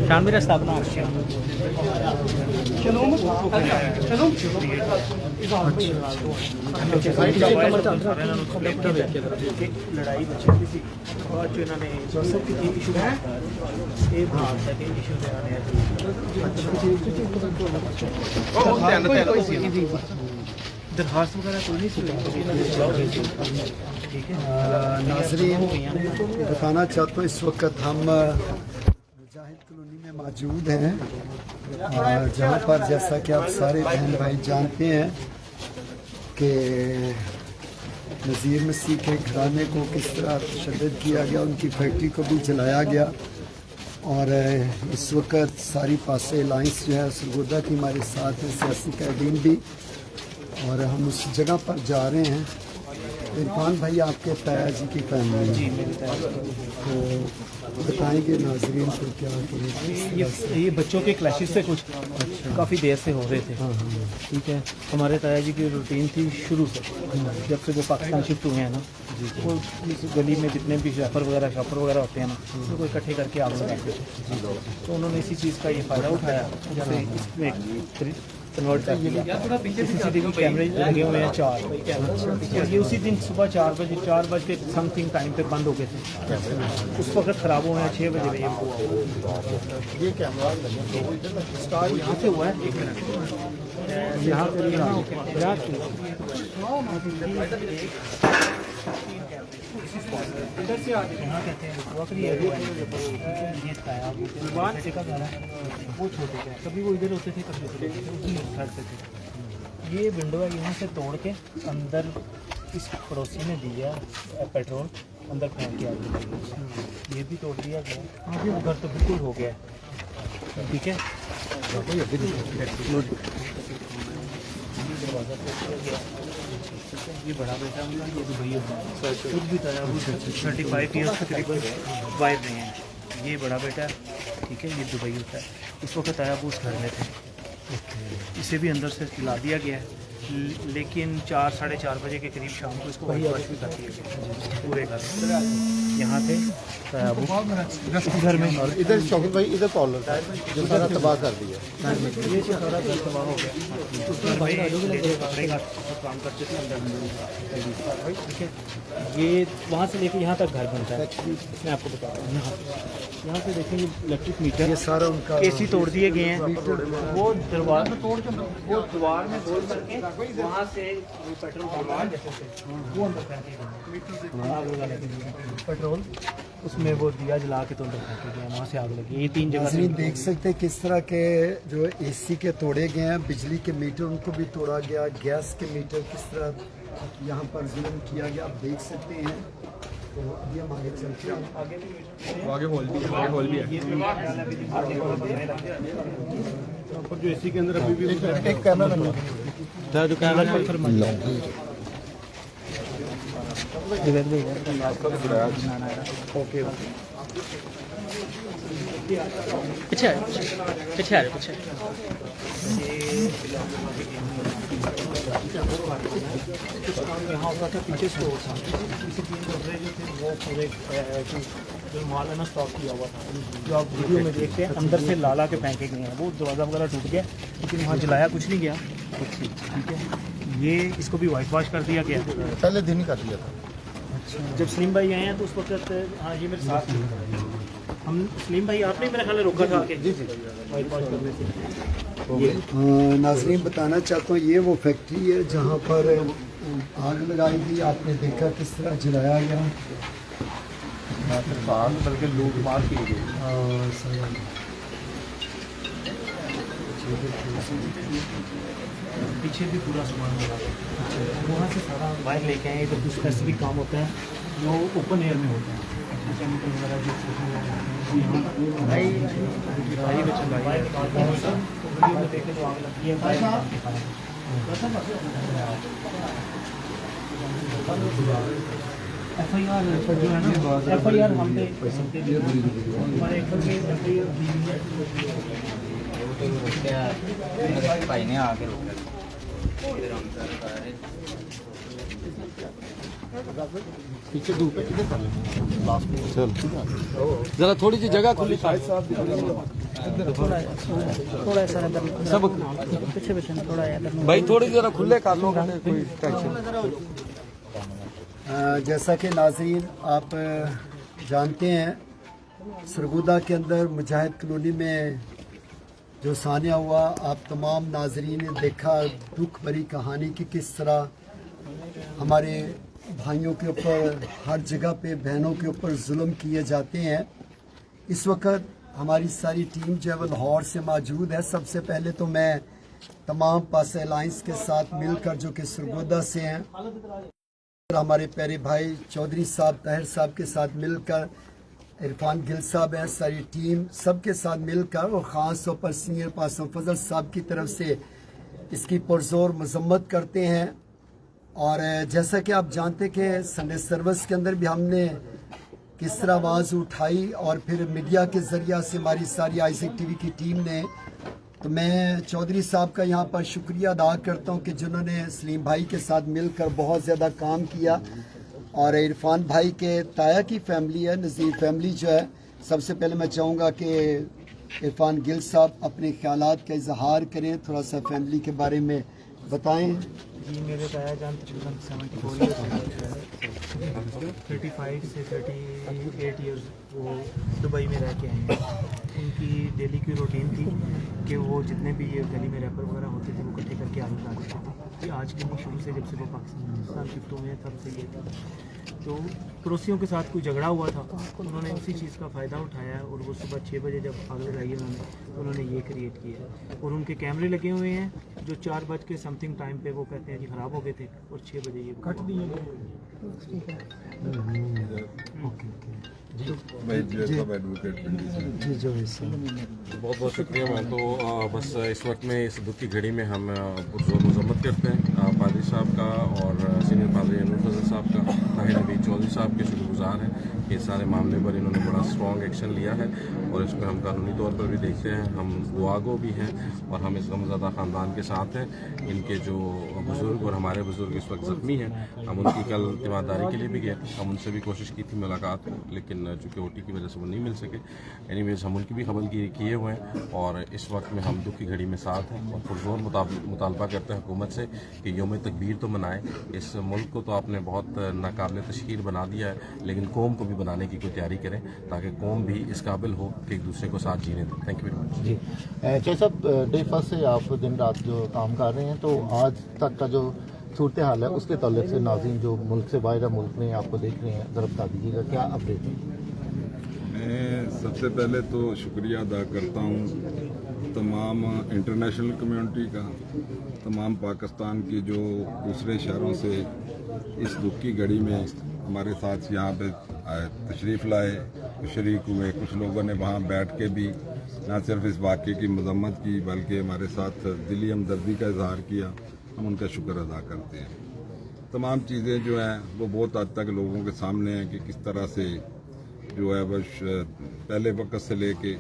شان میرا استابنا لڑائی بچی سی بعد جو انہوں نے ایشو یہ بات ہے کہ ایشو درخواست وغیرہ کوئی نہیں. ناظرین بتانا چاہتا ہوں اس وقت ہم مجاہد کالونی میں موجود ہیں جہاں پر جیسا کہ آپ سارے بہن بھائی جانتے ہیں کہ نذیر مسیح کے گھرانے کو کس طرح تشدد کیا گیا، ان کی فیکٹری کو بھی جلایا گیا، اور اس وقت ساری پاسے الائنس جو ہے سرگودا کی ہمارے ساتھ ہیں، سیاسی قائدین بھی، اور ہم اس جگہ پر جا رہے ہیں. عرفان بھائی آپ کے تایا جی کی فیملی تو بتائیں گے ناظرین کو کیا یہ بچوں کے کلاشز سے کچھ کافی دیر سے ہو رہے تھے. ٹھیک ہے، ہمارے تایا جی کی روٹین تھی شروع سے، جب سے وہ پاکستان شفٹ ہوئے ہیں نا، وہ اس گلی میں جتنے بھی شاپر وغیرہ ہوتے ہیں نا، ان کو اکٹھے کر کے آگ لگاتے تھے. تو انہوں نے اسی چیز کا یہ فائدہ اٹھایا، جیسے اس میں کنورٹ کر دیا. CCTV کیمرے لگے ہوئے ہیں 4، یہ اسی دن صبح 4 بج کے سم تھنگ ٹائم پہ بند ہو گئے تھے. اس وقت خراب ہوئے ہیں 6 بجے. یہ کیمرہ اسٹارٹ یہاں سے ہوا ہے، یہاں وہ چھوٹے تھے، کبھی وہ ادھر ہوتے تھے کبھی ادھر ہوتے تھے. یہ ونڈو ہے، یہاں سے توڑ کے اندر اس پڑوسی نے دیا پیٹرول، اندر پھینک کے آگے یہ بھی توڑ دیا گیا. وہ گھر تو بالکل ہو گیا. ٹھیک ہے، یہ بڑا بیٹا ان کا، یہ دبئی خود بھی تھا، وہ 35 ایئرس تقریباً باہر رہے ہیں. یہ بڑا بیٹا ہے، ٹھیک ہے، یہ دبئی ہوتا ہے. اس وقت آیا وہ اس گھر میں تھے، اسے بھی اندر سے لا دیا گیا ہے. لیکن 4 ساڑھے 4 بجے کے قریب شام کو اس کو واش بھی کر دیا گیا پورے گھر میں. یہاں تھے گھر میں، اور ادھر شوکت بھائی ادھر پارلر تھا جو سارا تباہ کر دیا. یہ سارا گھر تباہ ہو گیا. اس میں بھائی کپڑے کا کام کرتے تھے اندر. ٹھیک ہے، یہ وہاں سے لے کے یہاں تک گھر بنتا ہے. میں آپ کو بتا رہا ہوں، یہاں سے دیکھیں یہ الیکٹرک میٹر، یہ سارا ان کا AC توڑ دیے گئے ہیں. وہ دیوار میں گول کر کے وہاں سے پیٹرول وہ اندر پیٹرول اس میں وہ دیا جلا کے تو اندر پھینکے گیا، وہاں سے آگ لگی. یہ 3 جگہ ناظرین دیکھ سکتے ہیں کس طرح کے جو AC کے توڑے گئے ہیں، بجلی کے میٹر ان کو بھی توڑا گیا، گیس کے میٹر کس طرح یہاں پر ظلم کیا گیا آپ دیکھ سکتے ہیں. تو ابھی ہم آگے چلتے ہیں. آگے ہال بھی ہے جو AC کے اندر ابھی بھی ایک کیمرہ لگا جو کیمرہ پیچھے یہاں ہوتا تھا، پیچھے اسٹور تھا، وہ پورے جو مال ہے نا اسٹاک کیا ہوا تھا، جو آپ ویڈیو میں دیکھتے ہیں اندر سے لالا کے پھینکے گئے ہیں. وہ دروازہ وغیرہ ٹوٹ گیا لیکن وہاں جلایا کچھ نہیں گیا. ٹھیک ہے، یہ اس کو بھی وائٹ واش کر دیا گیا. پہلے دن ہی کر دیا تھا. جب سلیم بھائی آئے ہیں تو اس وقت ہاں یہ میرے ساتھ ہم سلیم بھائی آپ نے میرا خیال روکا تھا کہ وائٹ واش کرنے سے. ناظرین بتانا چاہتا ہوں یہ وہ فیکٹری ہے جہاں پر آگ لگائی گئی. آپ نے دیکھا کس طرح جلایا گیا، بلکہ لوٹ مار کی گئی. پیچھے بھی پورا سامان لگا وہاں سے سارا باہر لے کے آئے. تو کچھ اسپیسیفک کام ہوتا ہے جو اوپن ایئر میں ہوتا ہے، کیمیکل وغیرہ جو دیکھے تو آگ لگتی ہے. FIR ہم نے ہمارے بھائی نے آ کے روکا. पीछे धूप है, किधर कर लेंगे चल जरा थोड़ी सी जगह खुली सब भाई थोड़ी जरा खुले कर लो कोई टेंशन। जैसा कि नाज़रीन आप जानते हैं, सरगोदा के अंदर मुजाहिद कॉलोनी में जो सानिया हुआ, आप तमाम नाज़रीन ने देखा दुख भरी कहानी की किस तरह हमारे भाइयों के ऊपर हर जगह पे बहनों के ऊपर जुल्म किए जाते हैं। इस वक्त हमारी सारी टीम जो है वो लाहौर से मौजूद है। सबसे पहले तो मैं तमाम पास अलायंस के साथ मिलकर जो कि सरगोदा से हैं, हमारे प्यारे भाई चौधरी साहब ताहिर साहब के साथ मिलकर, इरफान गिल साहब हैं, सारी टीम सबके साथ मिलकर और ख़ास तौर पर सीनियर पासों फजल साहब की तरफ से इसकी पुरजोर मजम्मत करते हैं। और जैसा कि आप जानते कि संडे सर्विस के अंदर भी हमने किस तरह आवाज़ उठाई और फिर मीडिया के ज़रिया से हमारी सारी आईज़ेक टीवी की टीम ने, तो मैं चौधरी साहब का यहाँ पर शुक्रिया अदा करता हूँ कि जिन्होंने सलीम भाई के साथ मिलकर बहुत ज़्यादा काम किया। और इरफान भाई के ताया की फैमिली है, नज़ीर फैमिली जो है, सबसे पहले मैं चाहूँगा कि इरफान गिल साहब अपने ख्यालात का इजहार करें, थोड़ा सा फैमिली के बारे में बताएं। जी मेरे ताया जान तकरीबन 74 ईयर्स 35 से 38 ईयर्स वो दुबई में रह के आए हैं। उनकी डेली की रूटीन थी कि वो जितने भी ये गली में रैपर वगैरह होते थे वो इकट्ठे करके आलू ला देते थे। आज के नहीं, शुरू से जब से वो पाकिस्तान शिफ्ट हुए हैं तब से ये था। तो पड़ोसियों के साथ कोई झगड़ा हुआ था, उन्होंने उसी चीज़ का फ़ायदा उठाया और वो सुबह 6 बजे जब आग लगाई उन्होंने ये क्रिएट किया। और उनके कैमरे लगे हुए हैं जो 4 बज के समथिंग टाइम पे वो कहते हैं कि ख़राब हो गए थे और 6 बजे ये कट दिए बहुत बहुत शुक्रिया। मैं तो बस इस वक्त में इस दुख की घड़ी में हम पुरजोर मजम्मत करते हैं पादरी साहब का और सीनियर पादरी अनूर फजल साहब का, ताहिर नबी चौधरी साहब के शुक्रगुजार हैं कि इस सारे मामले पर इन्होंने बड़ा स्ट्रॉन्ग एक्शन लिया है और इसमें हम कानूनी तौर पर भी देखते हैं, हम गुआगो भी हैं और हम इस गमज़दा ख़ानदान के साथ हैं। इनके जो बुज़ुर्ग और हमारे बुज़ुर्ग इस वक्त ज़ख्मी हैं, हम उनकी कल तीमारदारी के लिए भी गए, हम उनसे भी कोशिश की थी मुलाकात को, लेकिन चूँकि ओटी की वजह से वो नहीं मिल सके। एनीवेज हम उनकी भी खबर किए हुए हैं और इस वक्त में हम दुख की घड़ी में साथ हैं और पुरजोर मुतालबा करते हैं हुकूमत से कि यौम तकबीर तो मनाएं। इस मुल्क को तो आपने बहुत नाकाबिल तशहीर बना दिया है, लेकिन कौम को भी बनाने की कोई तैयारी करें ताकि कौम भी इस काबिल हो कि एक दूसरे को साथ जीने दें। Thank you very much. जी जय साहब, डे फर्स्ट से आप दिन रात जो काम कर रहे हैं, तो आज तक का जो सूरत हाल है उसके तल्लुक़ से नाज़रीन जो मुल्क से बाहर मुल्क में आपको देख रहे हैं, ज़रा बता दीजिएगा क्या अपडेट है। मैं सबसे पहले तो शुक्रिया अदा करता हूँ तमाम इंटरनेशनल कम्युनिटी का, तमाम पाकिस्तान की जो दूसरे शहरों से इस दुख की घड़ी में हमारे साथ यहाँ पे तशरीफ़ लाए, शरीक हुए। कुछ लोगों ने वहाँ बैठ के भी न सिर्फ इस वाक़े की मजम्मत की बल्कि हमारे साथ दिली हमदर्दी का इजहार किया, हम उनका शुक्र अदा करते हैं। तमाम चीज़ें जो हैं वो बहुत हद तक लोगों के सामने हैं कि किस तरह से जो है बस पहले वक्त से लेके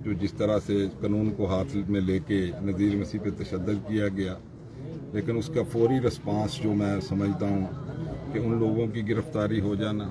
जो जिस तरह से कानून को हाथ में लेके नज़ीर मसीह पे तशद्दुद किया गया, लेकिन उसका फौरी रिस्पांस जो मैं समझता हूँ कि उन लोगों की गिरफ्तारी हो जाना,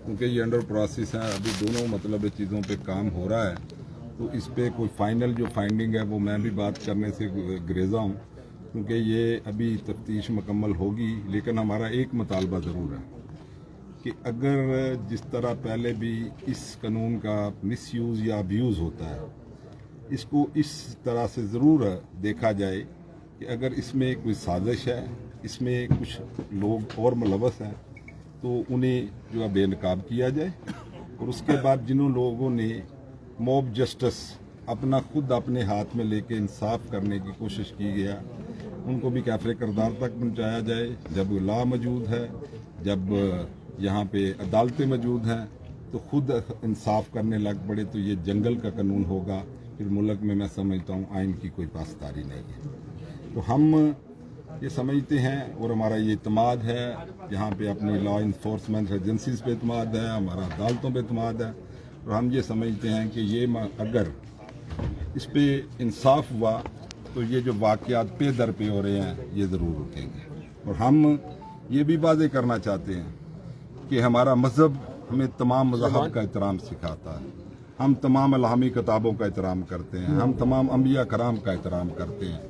क्योंकि ये अंडर प्रोसेस है, अभी दोनों मतलब चीज़ों पे काम हो रहा है, तो इस पे कोई फाइनल जो फाइंडिंग है वो मैं भी बात करने से गुरेज़ा हूँ, क्योंकि ये अभी तफ्तीश मुकम्मल होगी। लेकिन हमारा एक मुतालबा ज़रूर है कि अगर जिस तरह पहले भी इस कानून का मिसयूज़ या अब्यूज़ होता है, इसको इस तरह से ज़रूर देखा जाए कि अगर इसमें कोई साजिश है, इसमें कुछ लोग और मुलव्वस हैं, तो उन्हें जो है बेनकाब किया जाए। और उसके बाद जिन लोगों ने मॉब जस्टिस अपना खुद अपने हाथ में लेके इंसाफ करने की कोशिश की गया, उनको भी कैफरे किरदार तक पहुँचाया जाए। जब लॉ मौजूद है, जब यहाँ पे अदालतें मौजूद हैं, तो खुद इंसाफ करने लग पड़े तो ये जंगल का कानून होगा, फिर मुल्क में मैं समझता हूँ आइन की कोई पासदारी नहीं है। तो हम ये समझते हैं और हमारा ये इत्मीद है, यहाँ पे अपनी लॉ इन्फोर्समेंट एजेंसीज पे इत्मीद है, हमारा अदालतों पे इत्मीद है, और हम ये समझते हैं कि ये अगर इस पे इंसाफ हुआ तो ये जो वाक़यात पे दर पे हो रहे हैं ये ज़रूर रुकेंगे। और हम ये भी वाज़ेह करना चाहते हैं कि हमारा मज़हब हमें तमाम मज़हब का एहतराम सिखाता है। हम तमाम इलामी किताबों का एहतराम करते हैं, हम तमाम अंबिया कराम का एहतराम करते हैं,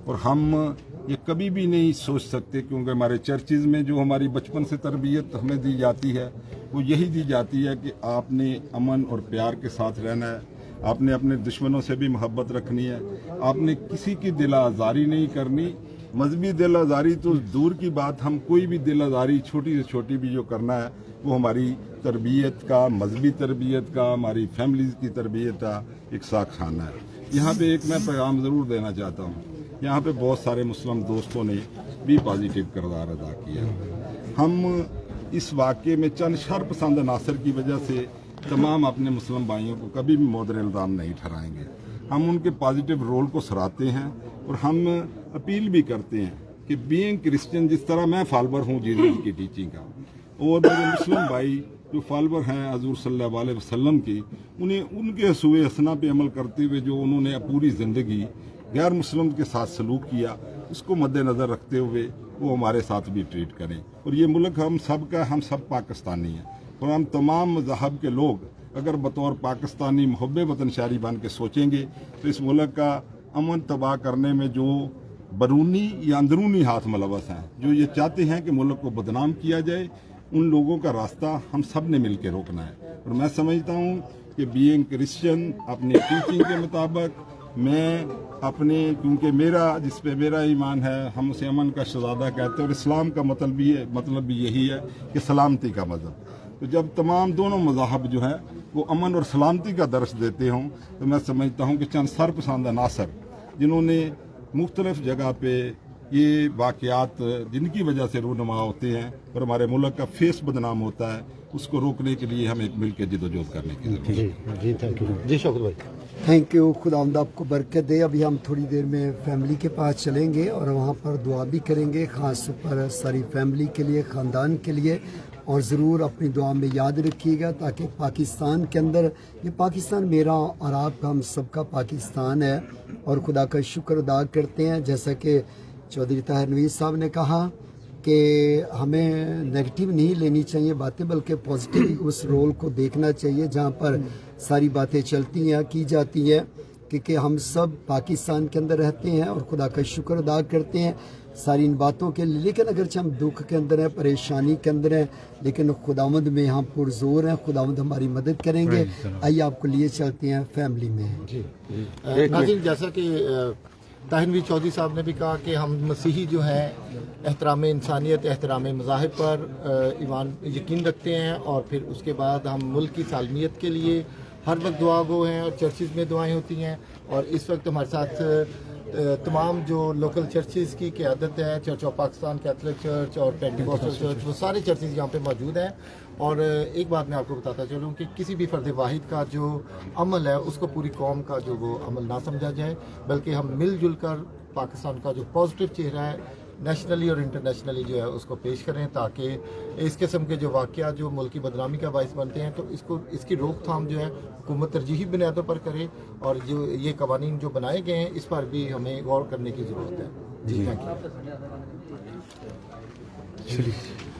और हम ये कभी भी नहीं सोच सकते, क्योंकि हमारे चर्चिज़ में जो हमारी बचपन से तरबियत हमें दी जाती है वो यही दी जाती है कि आपने अमन और प्यार के साथ रहना है, आपने अपने दुश्मनों से भी मोहब्बत रखनी है, आपने किसी की दिल आज़ारी नहीं करनी। मजहबी दिल आज़ारी तो दूर की बात, हम कोई भी दिल आज़ारी छोटी से छोटी भी जो करना है वो हमारी तरबियत का, मजहबी तरबियत का, हमारी फैमिलीज़ की तरबियत का एक साखाना है। यहाँ पे एक मैं पैगाम ज़रूर देना चाहता हूँ, यहाँ पे बहुत सारे मुस्लिम दोस्तों ने भी पॉजिटिव किरदार अदा किया। हम इस वाक़े में चंद शरपसंद अनासर की वजह से तमाम अपने मुस्लिम भाइयों को कभी भी मोदर इल्ज़ाम नहीं ठहराएंगे। हम उनके पॉजिटिव रोल को सराहते हैं और हम अपील भी करते हैं कि बीइंग क्रिश्चियन, जिस तरह मैं फॉलोअर हूँ जीसस की टीचिंग का, और मेरे मुस्लिम भाई जो फॉलोअर हैं हजूर सल्लल्लाहु अलैहि वसल्लम की, उन्हें उनके असूल हसना पे अमल करते हुए जो उन्होंने पूरी ज़िंदगी गैर मुस्लिम के साथ सलूक किया, उसको मद्देनज़र रखते हुए वो हमारे साथ भी ट्रीट करें। और ये मुल्क हम सब का, हम सब पाकिस्तानी हैं, और हम तमाम मज़हब के लोग अगर बतौर पाकिस्तानी मुहब्ब वतन शहरी बन के सोचेंगे तो इस मुल्क का अमन तबाह करने में जो बरूनी या अंदरूनी हाथ मुलवस हैं, जो ये चाहते हैं कि मुल्क को बदनाम किया जाए, उन लोगों का रास्ता हम सब ने मिल के रोकना है। और मैं समझता हूँ कि बीइंग क्रिश्चियन अपनी टीचिंग के मुताबिक मैं अपने, क्योंकि मेरा जिस पे मेरा ईमान है, हम उसे अमन का शहजादा कहते हैं, और इस्लाम का मतलब भी यही है कि सलामती का मज़हब। तो जब तमाम दोनों मज़ाहब जो हैं वो अमन और सलामती का दर्स देते हों, तो मैं समझता हूँ कि चंद सरपसंद अनासर जिन्होंने मुख्तलिफ जगह पे ये वाक़यात जिनकी वजह से रूनुमा होते हैं और हमारे मुल्क का फेस बदनाम होता है, उसको रोकने के लिए हमें मिल के जिदोजहद करने की ज़रूरत है। जी थैंक यू। जी शौकत भाई, थैंक यू। खुदावंद आपको बरकत दे। अभी हम थोड़ी देर में फैमिली के पास चलेंगे और वहाँ पर दुआ भी करेंगे, ख़ास तौर पर सारी फैमिली के लिए, ख़ानदान के लिए। और ज़रूर अपनी दुआ में याद रखिएगा ताकि पाकिस्तान के अंदर, ये पाकिस्तान मेरा और आपका, हम सबका पाकिस्तान है, और खुदा का शुक्र अदा करते हैं। जैसा कि चौधरी ताहिर नवीद साहब ने कहा कि हमें नेगेटिव नहीं लेनी चाहिए बातें, बल्कि पॉजिटिव उस रोल को देखना चाहिए जहाँ पर सारी बातें चलती हैं, की जाती हैं, क्योंकि हम सब पाकिस्तान के अंदर रहते हैं और खुदा का शुक्र अदा करते हैं सारी इन बातों के लिए। लेकिन अगरचे हम दुख के अंदर हैं, परेशानी के अंदर हैं, लेकिन खुदावंद में हम पुरजोर हैं, खुदावंद हमारी मदद करेंगे। आइए आपको लिए चलते हैं फैमिली में। जी नाज़रीन, जैसा कि ताहिर नवीद चौधरी साहब ने भी कहा कि हम मसीही जो हैं एहतराम इंसानियत, एहतराम मज़ाहिब पर ईमान यकीन रखते हैं, और फिर उसके बाद हम मुल्क की सालमियत के लिए हर वक्त दुआ गो हैं, और चर्चिज़ में दुआएं होती हैं। और इस वक्त हमारे साथ तमाम जो लोकल चर्चिज़ की क़यादत है, church of Pakistan, Catholic church और पेंटिकॉस्टल चर्च, वो सारे चर्चिज़ यहाँ पे मौजूद हैं। और एक बात मैं आपको बताता चलूँ कि किसी भी फ़र्द वाहिद का जो अमल है उसको पूरी कौम का जो वो अमल ना समझा जाए, बल्कि हम मिलजुल कर पाकिस्तान का जो पॉजिटिव चेहरा है नेशनली और इंटरनेशनली जो है उसको पेश करें, ताकि इस किस्म के जो वाक़यात जो मुल्क की बदनामी का बाइस बनते हैं तो इसकी रोकथाम जो है हुकूमत तरजीही बुनियादों पर करे, और जो ये कवानीन जो बनाए गए हैं इस पर भी हमें गौर करने की ज़रूरत है। जी थैंक यू।